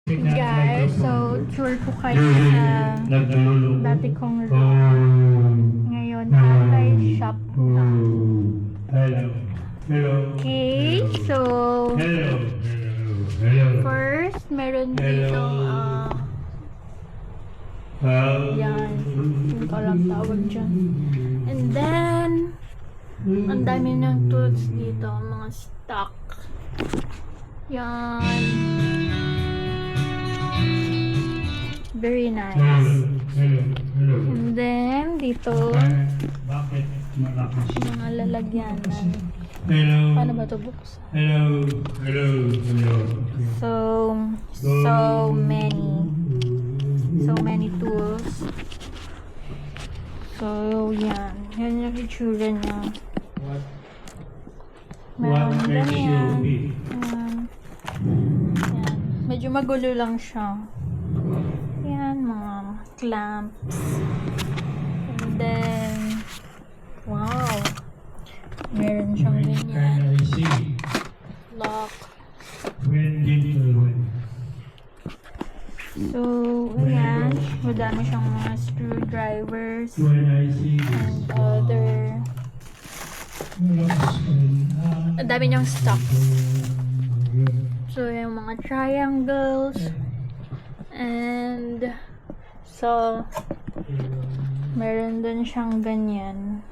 Guys, so tour ko kayo sa dati kong room. Ngayon, Tatay Shop na. Hello. Hello. Okay, so Hello. Hello. first, meron dito yan, hindi ko alam tawag dyan. And then, ang dami ng tools dito, mga stock. Yan. Very nice. Hello. Hello. And then, dito, Bakit malakas? mga lalagyanan. Hello. Paano ba ito buksan? Hello. Hello. Hello. So many tools. So, yan. Yan yung itsura niya. What? Meron What makes you ganyan. be? Yan. Yan. Medyo magulo lang siya. Yan, mga clamps. And then, wow. Meron siyang Can ganyan. I see? Lock. When did you win? So, ayan. Madami siyang mga screwdrivers When I see and other. Ang dami niyang stock. So, yung mga triangles. And, so, meron din siyang ganyan.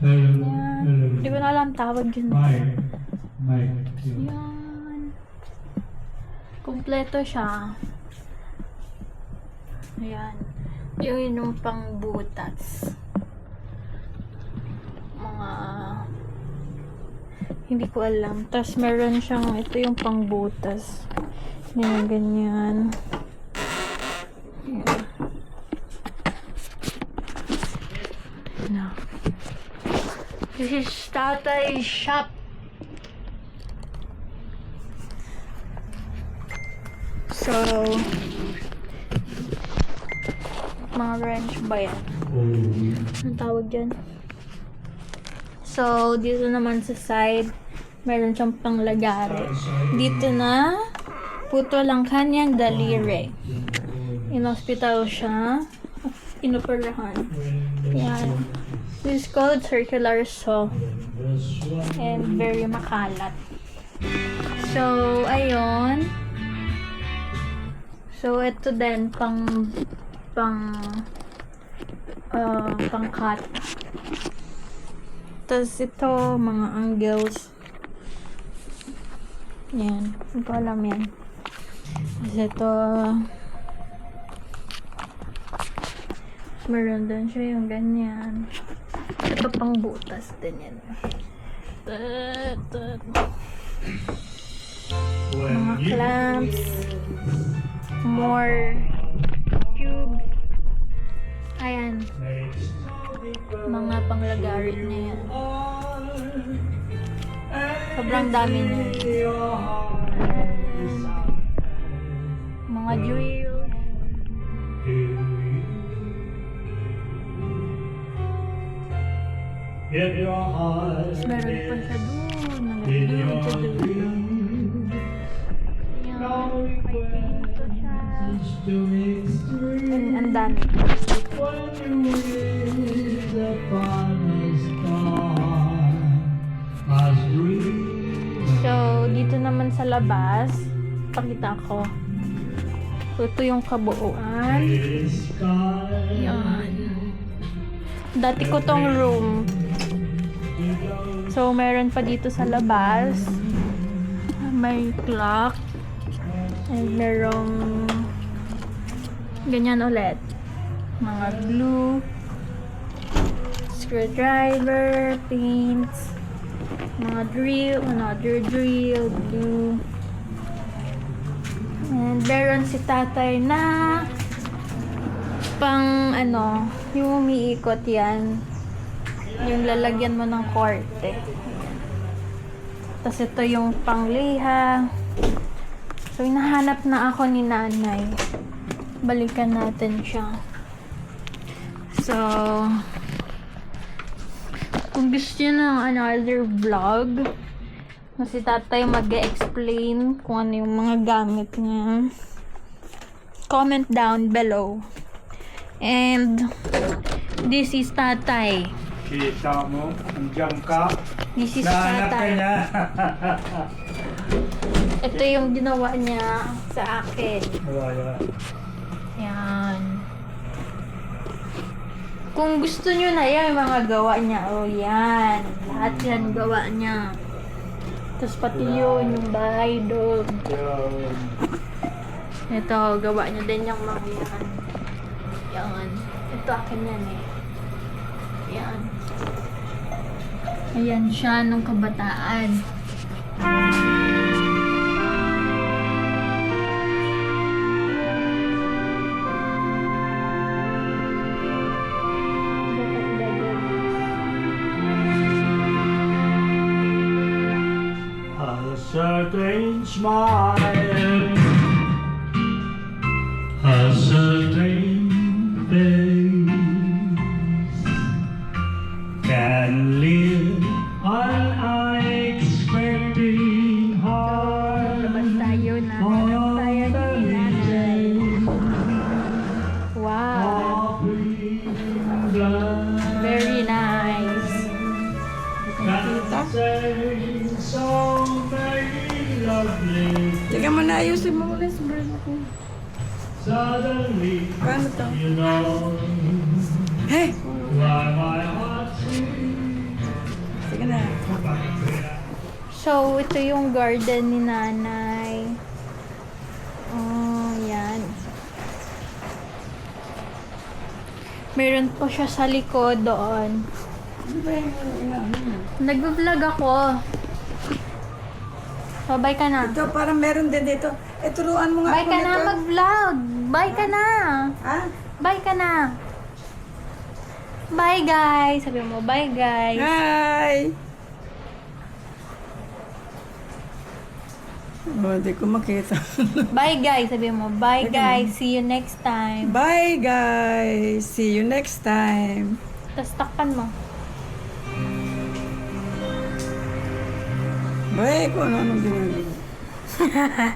Hello. Yan. Hello. Hindi ko na alam tawag yun. Mike. Yan. Kompleto siya. Ayan. Yung pang butas. Mga hindi ko alam. Tapos meron siyang ito yung pang butas. Yan, ganyan. Ayan. No. This is Tatay Shop. So, mga wrench ba yan? Anong tawag dyan? So, dito naman sa side, meron siyang panglagari. Dito na, puto lang kanyang daliri. In-hospital siya. Inoperahan. Yan. This is called circular saw. And very makalat. So, ayun. So, ito din, pang-cut. Tapos ito, mga angles. Yan. Hindi ko alam yan. Tapos ito, meron din siya yung ganyan. Ito pang butas din yan. Mga clamps. More tubes. Ayan. Mga panglagari na yan. Sobrang dami na. Mga drill. Meron pa siya doon. Nagdoon sa doon. Ang dami. So, dito naman sa labas, pakita ko. So, ito yung kabuuan. Yan. Dati ko tong room. So, meron pa dito sa labas. May clock. And merong ganyan ulit. Mga glue, screwdriver, paints, mga drill, another drill, glue. And meron si tatay na pang yung umiikot yan. Yung lalagyan mo ng korte. Tapos ito yung pangliha. So, hinahanap na ako ni nanay. Balikan natin siya. So, kung gusto nyo ng another vlog, na si tatay mag-explain kung ano yung mga gamit niya. Comment down below. And this is tatay. Kita mo, andiyan ka. This is Nahanap ka tatay. niya. Ito yung ginawa niya sa akin. Wala. Yan. Kung gusto nyo na yan, yung mga gawa niya. Oh, yan. Lahat yan gawa niya. Tapos pati yun, yung bahay doon. Ito, gawa niya din yung mga yan. Yan. Ito akin yan eh. Yan. Ayan siya nung kabataan. A certain smile, a certain face can live unexpected heart. Labas tayo na. Hanap tayo ni nanay. Wow. Very nice. Teka mo na, ayusin mo ulit sa bird ko. Suddenly, Paano to? you know Hey! why my heart sings. Sige na. So, ito yung garden ni nanay. Oh, yan. Meron po siya sa likod doon. Ano ba yung inaano mo? Nag-vlog ako. Bye ka na. Ito, parang meron din dito. Eh, turuan mo nga Bye ako ka na nito. mag-vlog. Bye ka na. Ha? Bye ka na. Bye guys. Sabi mo, bye guys. Hi! Oh, hindi ko makita. Bye guys. Sabi mo, bye guys. See you next time. Bye, guys! See you next time. Tapos takpan mo. Bye, kung ano-anong ginagawa.